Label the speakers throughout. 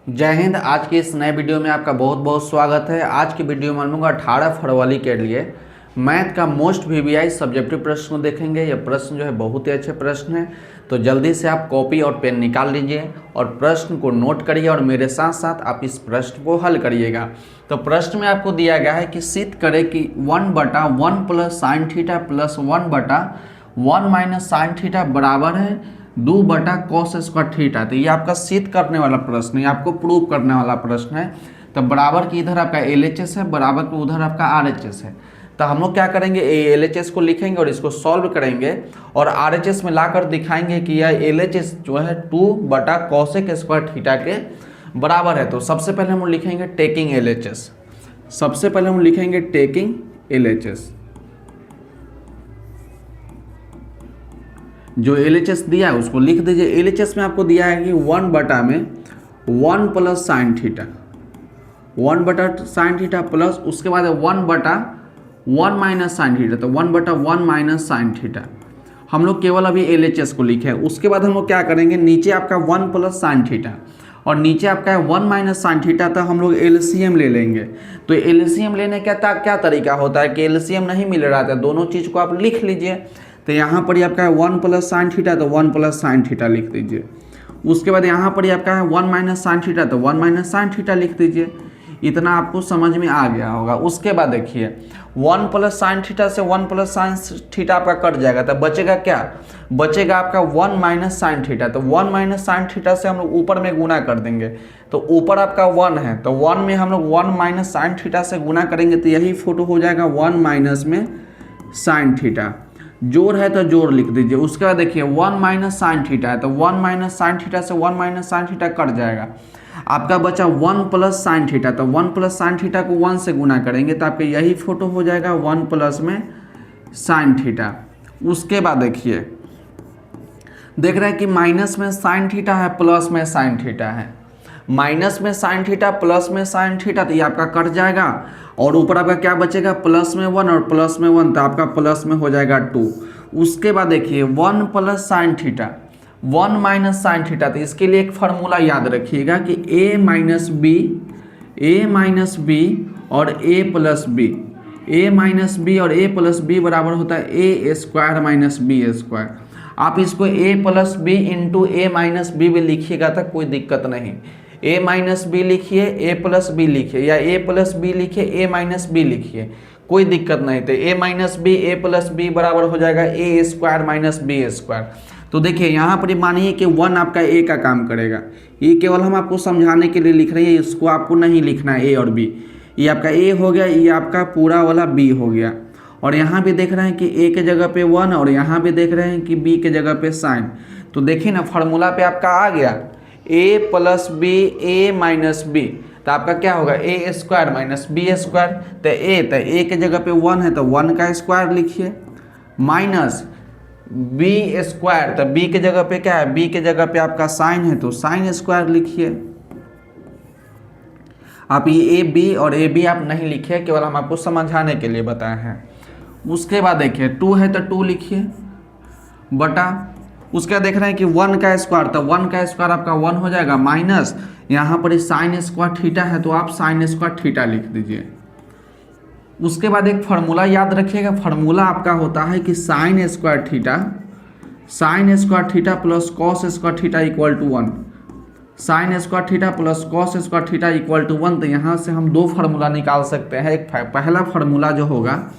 Speaker 1: जय हिंद। आज के इस नए वीडियो में आपका बहुत बहुत स्वागत है। आज की वीडियो में हम लोग 18 फरवरी के लिए मैथ का मोस्ट वीवीआई सब्जेक्टिव प्रश्न को देखेंगे। यह प्रश्न जो है बहुत ही अच्छे प्रश्न है, तो जल्दी से आप कॉपी और पेन निकाल लीजिए और प्रश्न को नोट करिए और मेरे साथ साथ आप इस प्रश्न को हल करिएगा। तो प्रश्न में आपको दिया गया है कि सिद्ध करें कि 1/1 plus sine theta plus 1/1 minus sine theta बराबर है 2/cos स्क्वायर थीटा। तो ये आपका सिद्ध करने वाला प्रश्न है, आपको प्रूव करने वाला प्रश्न है। तो बराबर की इधर आपका LHS है, बराबर को उधर आपका RHS है। तो हम लोग क्या करेंगे, LHS को लिखेंगे और इसको सॉल्व करेंगे और RHS में लाकर दिखाएंगे कि यह LHS जो है 2/cos स्क्वायर थीटा के बराबर है। तो सबसे पहले हम लिखेंगे टेकिंग LHS। सबसे पहले हम लिखेंगे टेकिंग LHS। जो LHS दिया है उसको लिख दीजिए। LHS में आपको दिया है कि 1/1 plus sine theta, 1/sin theta plus उसके बाद 1/1 माइनस साइन थीटा, तो 1/1 माइनस साइन थीटा। हम लोग केवल अभी LHS को लिखे हैं। उसके बाद हम लोग क्या करेंगे, नीचे आपका 1 प्लस साइन थीटा और नीचे आपका है 1 माइनस साइन थीटा, तो हम लोग LCM ले लेंगे। तो LCM लेने का क्या तरीका होता है कि LCM नहीं मिल रहा था, दोनों चीज़ को आप लिख लीजिए। तो यहाँ पर ही आपका है 1 प्लस साइन थीटा, तो 1 प्लस साइन थीटा लिख दीजिए। उसके बाद यहाँ पर ही आपका है 1 माइनस साइन थीटा, तो 1 माइनस साइन थीटा लिख दीजिए। इतना आपको समझ में आ गया होगा। उसके बाद देखिए 1 प्लस साइन थीटा से 1 प्लस साइन थीटा आपका कट जाएगा, तो बचेगा क्या, बचेगा आपका 1 माइनस साइन थीटा। तो 1 माइनस साइन थीटा से हम लोग ऊपर में गुना कर देंगे, तो ऊपर आपका 1 है, तो 1 में हम लोग 1 माइनस साइन थीटा से गुना करेंगे, तो यही फोटो हो जाएगा 1 माइनस में साइन थीटा। जोड़ है तो जोड़ लिख दीजिए। उसके बाद देखिए 1 माइनस साइन थीटा है, तो 1 माइनस साइन थीटा से 1 माइनस साइन थीटा कट जाएगा, आपका बचा 1 प्लस साइन थीटा। तो 1 प्लस साइन थीटा को 1 से गुना करेंगे, तो आपका यही फोटो हो जाएगा 1 प्लस में साइन थीटा। उसके बाद देखिए देख रहे हैं कि माइनस में साइन थीटा है, प्लस में साइन थीटा है। माइनस में साइन थीटा प्लस में साइन थीटा, तो ये आपका कट जाएगा और ऊपर आपका क्या बचेगा, प्लस में 1 और प्लस में 1, तो आपका प्लस में हो जाएगा 2। उसके बाद देखिए 1 plus sine theta 1 minus sine theta, तो इसके लिए एक फार्मूला याद रखिएगा कि a माइनस बी और a plus B, a minus B और a प्लस बी बराबर होता है a square minus B square. आप इसको a plus B into a minus B भी लिखिएगा तो कोई दिक्कत नहीं। a माइनस बी लिखिए, a प्लस बी लिखिए, या a प्लस बी लिखिए, a माइनस बी लिखिए, कोई दिक्कत नहीं। तो a minus B a plus B बराबर हो जाएगा a square minus B square. तो देखिए यहाँ पर मानिए कि 1 आपका a का काम करेगा, ये केवल हम आपको समझाने के लिए लिख रहे हैं, इसको आपको नहीं लिखना है a और b। ये आपका a हो गया, ये आपका पूरा वाला b हो गया। और यहाँ भी देख रहे हैं कि a के जगह पे 1 और यहाँ भी देख रहे हैं कि b के जगह पे साइन। तो देखिए ना फार्मूला पे आपका आ गया a plus B a minus B, तो आपका क्या होगा a square minus B square. तो a के जगह पे 1 है, तो 1 का स्क्वायर लिखिए, माइनस बी स्क्वायर, तो b के जगह पे क्या है, b के जगह पे आपका साइन है, तो साइन स्क्वायर लिखिए। आप ये a b और a b आप नहीं लिखिए, केवल हम आपको समझाने के लिए बताए हैं। उसके बाद देखिए 2 है तो 2 लिखिए बटा, उसके बाद देख रहे हैं कि 1 का स्क्वायर, तो 1 का स्क्वायर आपका 1 हो जाएगा, माइनस यहाँ पर साइन स्क्वायर थीटा है, तो आप साइन स्क्वायर थीटा लिख दीजिए। उसके बाद एक फार्मूला याद रखिएगा, फार्मूला आपका होता है कि sine square theta plus cos square theta equal to 1, sine square theta plus cos square theta equal to 1। तो यहाँ से हम 2 फार्मूला निकाल सकते हैं। एक पहला फार्मूला जो होगा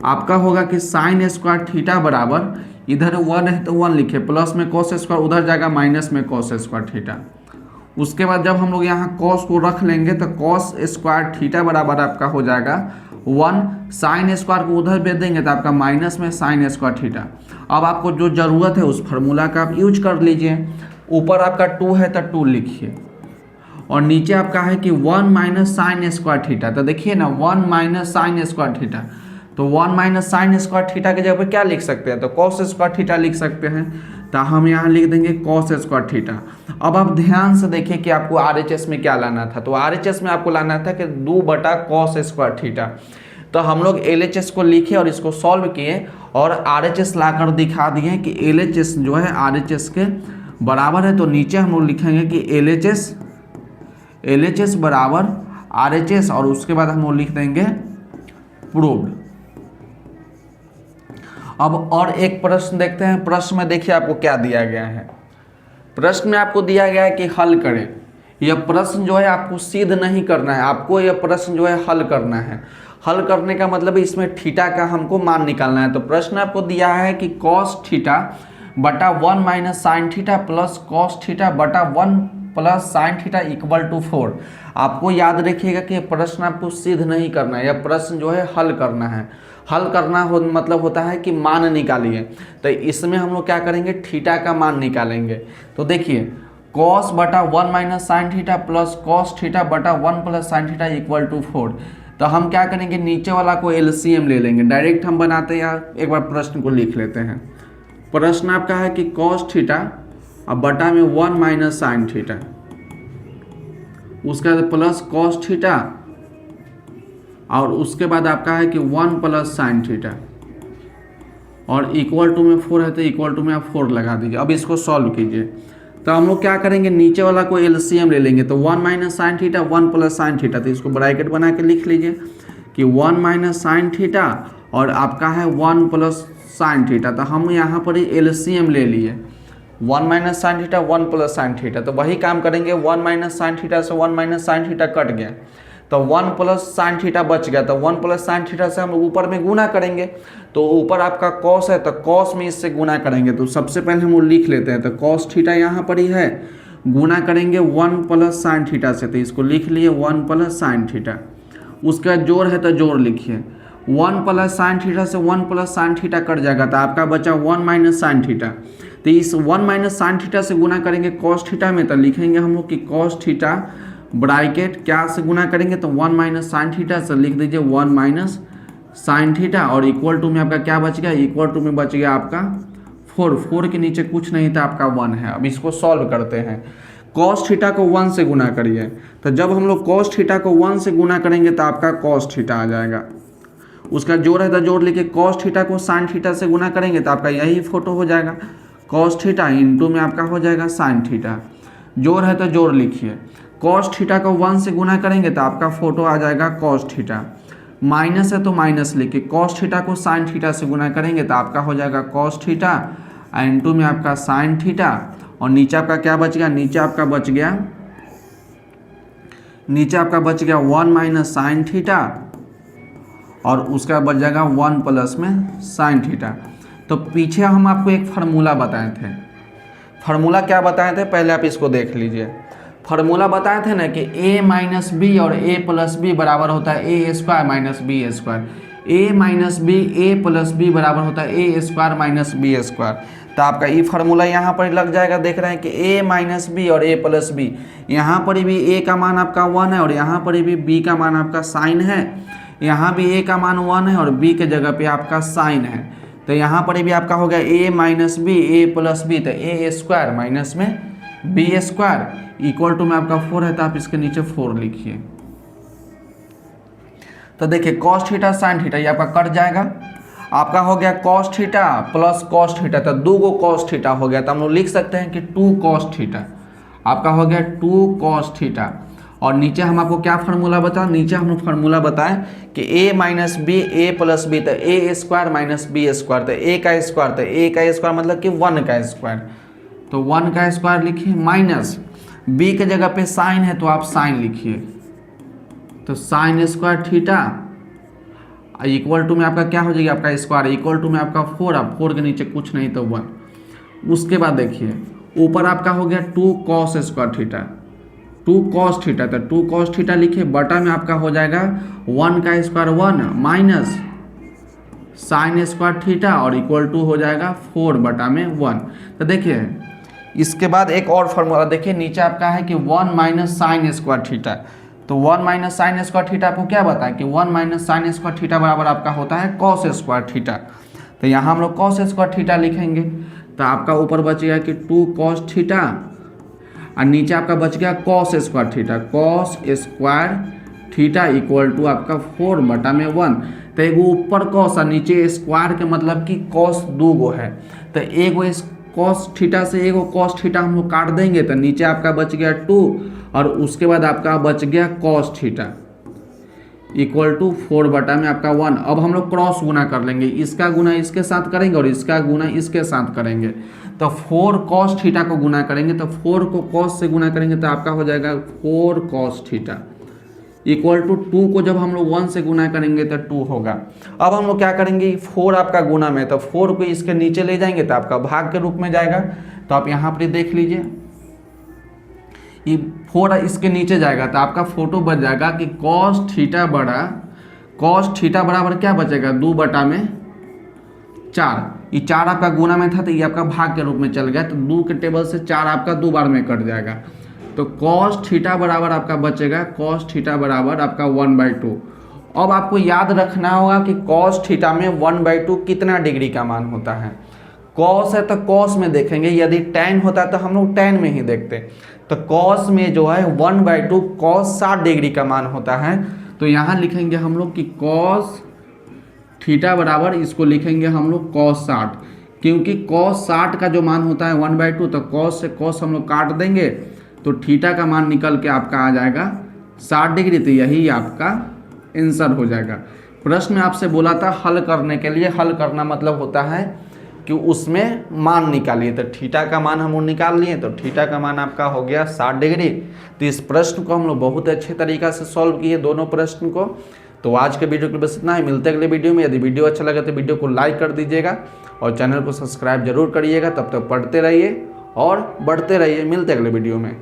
Speaker 1: आपका होगा कि साइन स्क्वायर थीटा बराबर, इधर 1 है तो 1 लिखे, प्लस में कॉस स्क्वायर उधर जाएगा माइनस में कॉस स्क्वायर थीटा। उसके बाद जब हम लोग यहाँ कॉस को रख लेंगे तो कॉस स्क्वायर थीटा बराबर आपका हो जाएगा 1, साइन स्क्वायर को उधर भेज देंगे तो आपका माइनस में साइन स्क्वायर थीटा। अब आपको जो ज़रूरत है उस फार्मूला का आप यूज कर लीजिए। ऊपर आपका 2 है तो 2 लिखिए और नीचे आपका है कि 1 माइनस साइन स्क्वायर थीटा। तो देखिए ना 1 माइनस साइन स्क्वायर थीटा, तो 1 माइनस साइन स्क्वायर थीटा के जगह पे क्या लिख सकते हैं, तो कॉस स्क्वायर थीटा लिख सकते हैं। तो हम यहाँ लिख देंगे कॉस स्क्वायर थीटा। अब आप ध्यान से देखिए कि आपको RHS में क्या लाना था, तो RHS में आपको लाना था कि 2/cos स्क्वायर थीटा। तो हम लोग LHS को लिखे और इसको सॉल्व किए और RHS लाकर दिखा दिए कि LHS जो है RHS के बराबर है। तो नीचे हम लोग लिखेंगे कि LHS बराबर RHS और उसके बाद हम वो लिख देंगे प्रूव्ड। अब और एक प्रश्न देखते हैं। प्रश्न में देखिए आपको क्या दिया गया है। प्रश्न में आपको दिया गया है कि हल करें। यह प्रश्न जो है आपको सिद्ध नहीं करना है, आपको यह प्रश्न जो है हल करना है। हल करने का मतलब इसमें थीटा का हमको मान निकालना है। तो प्रश्न आपको दिया है कि cos थीटा बटा 1 minus sine theta plus cos theta बटा 1 plus sine theta equal to 4। आपको याद रखिएगा कि प्रश्न आपको सिद्ध नहीं करना है, यह प्रश्न जो है हल करना है। हल करना मतलब होता है कि मान निकालिए। तो इसमें हम लोग क्या करेंगे, थीटा का मान निकालेंगे। तो देखिए cos बटा 1 minus sine theta plus cos theta बटा 1 plus sine theta equal to 4। तो हम क्या करेंगे, नीचे वाला को LCM ले लेंगे। डायरेक्ट हम बनाते हैं या एक बार प्रश्न को लिख लेते हैं। प्रश्न आपका है कि cos थीटा अब बटा में 1 माइनस साइन थीटा, उसके बाद प्लस कॉस थीटा और उसके बाद आपका है कि 1 प्लस साइन थीटा और इक्वल टू में 4 है तो इक्वल टू में आप 4 लगा दीजिए। अब इसको सॉल्व कीजिए। तो हम लोग क्या करेंगे, नीचे वाला को LCM ले लेंगे। तो 1 minus sine theta 1 plus sine theta, तो इसको ब्रैकेट बना के लिख लीजिए कि 1 माइनस साइन थीटा और आपका है 1 प्लस साइन थीटा। तो हम यहाँ पर ही LCM ले लिए, 1 minus sine theta 1 plus sine theta. तो वही काम करेंगे, 1 माइनस साइन थीटा से 1 माइनस साइन थीटा कट गया तो 1 प्लस साइन थीटा बच गया। तो 1 प्लस साइन थीटा से हम ऊपर में गुना करेंगे। तो ऊपर आपका कॉस है तो कॉस में इससे गुना करेंगे। तो सबसे पहले हम वो लिख लेते हैं। तो कॉस थीटा यहाँ पर ही है, गुना करेंगे 1 प्लस साइन थीटा से। तो इसको लिख लिए 1 प्लस साइन थीटा। उसका जोड़ है तो जोड़ लिखिए, 1 प्लस साइन थीटा से 1 प्लस साइन थीटा कट जाएगा तो आपका बचा 1 माइनस साइन थीटा। तो इस 1 माइनस साइन थीटा से गुना करेंगे कॉस थीटा में। तो लिखेंगे हम लोग कि कॉस थीटा ब्रैकेट क्या से गुना करेंगे तो 1 माइनस साइन थीटा से लिख दीजिए 1 माइनस साइन थीटा और इक्वल टू में आपका क्या बच गया, इक्वल टू में बच गया आपका 4 के नीचे कुछ नहीं था, आपका 1 है। अब इसको सॉल्व करते हैं। कॉस थीटा को 1 से गुना करिए। तो जब हम लोग कॉस थीटा को 1 से गुना करेंगे तो आपका कॉस थीटा आ जाएगा। उसका जोड़ है तो जोड़ लिखिए, कॉस थीटा को साइन थीटा से गुना करेंगे तो आपका यही फोटो हो जाएगा, कॉस थीटा इंटू में आपका हो जाएगा साइन थीटा। जोड़ है तो जोड़ लिखिए, कॉस थीटा को 1 से गुना करेंगे तो आपका फोटो आ जाएगा कॉस थीटा। माइनस है तो माइनस लिखिए, कॉस थीटा को साइन थीटा से गुना करेंगे तो आपका हो जाएगा कॉस थीटा इंटू में आपका साइन थीटा और नीचे आपका क्या बच गया, नीचे आपका बच गया 1 माइनस साइन थीटा और उसका बच जाएगा 1 प्लस में साइन थीटा। तो पीछे हम आपको एक फार्मूला बताए थे। फार्मूला क्या बताए थे पहले आप इसको देख लीजिए। फार्मूला बताए थे ना कि a माइनस बी और a प्लस बी बराबर होता है a square minus B square. a minus B a plus B बराबर होता है a square minus B square. तो आपका ये फार्मूला यहाँ पर लग जाएगा। देख रहे हैं कि a माइनस बी और a प्लस बी, यहाँ पर भी a का मान आपका 1 है और यहाँ पर भी b का मान आपका साइन है। यहाँ भी a का मान 1 है और b के जगह पे आपका साइन है। तो यहाँ पर भी आपका हो गया a minus B a plus B, तो a स्क्वायर माइनस में b स्क्वायर इक्वल टू में आपका 4 है तो आप इसके नीचे 4 लिखिए। तो देखिए कॉस थीटा साइन थीटा ये आपका कट जाएगा, आपका हो गया cos theta plus cos theta. तो 2 गो कॉस थीटा हो गया। तो हम लोग लिख सकते हैं कि 2 कॉस थीटा, आपका हो गया 2 कॉस थीटा। और नीचे हम आपको क्या फार्मूला बताएं, नीचे हम लोग फार्मूला बताएं कि a minus B a plus B, तो a square minus B square, तो a का स्क्वायर, तो a का स्क्वायर मतलब कि 1 का स्क्वायर, तो 1 का स्क्वायर लिखिए माइनस b के जगह पे साइन है तो आप साइन लिखिए, तो sine square theta equal to में आपका क्या हो जाएगा, आपका स्क्वायर इक्वल टू में आपका 4, अब 4 के नीचे कुछ नहीं तो 1। उसके बाद देखिए ऊपर आपका हो गया 2 cos square theta, 2 cos theta, तो 2 कॉस थीटा लिखिए, बटा में आपका हो जाएगा 1 का square 1 minus sign square theta और इक्वल टू हो जाएगा 4 बटा में 1। तो देखिए इसके बाद एक और फार्मूला देखिए, नीचे आपका है कि 1 माइनस साइन स्क्वायर थीटा, तो 1 माइनस साइन स्क्वायर थीटा आपको क्या बताया कि 1 माइनस साइन स्क्वायर थीटा बराबर आपका होता है कॉस स्क्वायर थीटा। तो यहाँ हम लोग कॉस स्क्वायर थीटा लिखेंगे। तो आपका ऊपर बच गया कि 2 कॉस थीटा और नीचे आपका बच गया cos square theta, cos square theta equal to आपका 4 बटा में 1। तो एगो ऊपर कॉस और नीचे स्क्वायर के मतलब कि कॉस 2 गो है, तो एगो कॉस थीटा से एक कॉस थीटा हम लोग काट देंगे तो नीचे आपका बच गया 2 और उसके बाद आपका बच गया कॉस थीटा इक्वल टू 4 बटा में आपका 1। अब हम लोग क्रॉस गुना कर लेंगे, इसका गुना इसके साथ करेंगे और इसका गुना इसके साथ करेंगे। तो 4 कॉस थीटा को गुना करेंगे तो 4 को कॉस से गुना करेंगे तो आपका हो जाएगा 4 कॉस थीटा इक्वल टू 2 को जब हम लोग 1 से गुना करेंगे तो 2 होगा। अब हम लोग क्या करेंगे, 4 आपका गुना में तो 4 को इसके नीचे ले जाएंगे तो आपका भाग के रूप में जाएगा। तो आप यहाँ पर देख लीजिए ये 4 इसके नीचे जाएगा तो आपका फोटो बच जाएगा कि कॉस थीटा बराबर क्या बचेगा 2 बटा में 4। ये 4 आपका गुना में था तो ये आपका भाग के रूप में चल गया तो 2 के टेबल से 4 आपका 2 बार में कट जाएगा। तो कॉस थीटा बराबर आपका बचेगा कॉस थीटा बराबर आपका 1/2। अब आपको याद रखना होगा कि कॉस थीटा में 1/2 कितना डिग्री का मान होता है। कॉस है तो कॉस में देखेंगे, यदि टैन होता तो हम लोग टैन में ही देखते। तो कॉस में जो है 1/2 कॉस 60 डिग्री का मान होता है। तो यहाँ लिखेंगे हम लोग कि कॉस थीटा बराबर इसको लिखेंगे हम लोग कॉस 60, क्योंकि कॉस 60 का जो मान होता है 1/2 तो कॉस से कॉस हम लोग काट देंगे तो थीटा का मान निकल के आपका आ जाएगा 60 डिग्री। तो यही आपका आंसर हो जाएगा। प्रश्न में आपसे बोला था हल करने के लिए, हल करना मतलब होता है कि उसमें मान निकालिए। तो थीटा का मान हम लोग निकाल लिए तो थीटा का मान आपका हो गया 60 डिग्री। तो इस प्रश्न को हम लोग बहुत अच्छे तरीक़ा से सॉल्व किए दोनों प्रश्न को। तो आज के वीडियो के लिए बस इतना ही, मिलते अगले वीडियो में। यदि वीडियो अच्छा लगे तो वीडियो को लाइक कर दीजिएगा और चैनल को सब्सक्राइब जरूर करिएगा। तब तक पढ़ते रहिए और बढ़ते रहिए। मिलते अगले वीडियो में।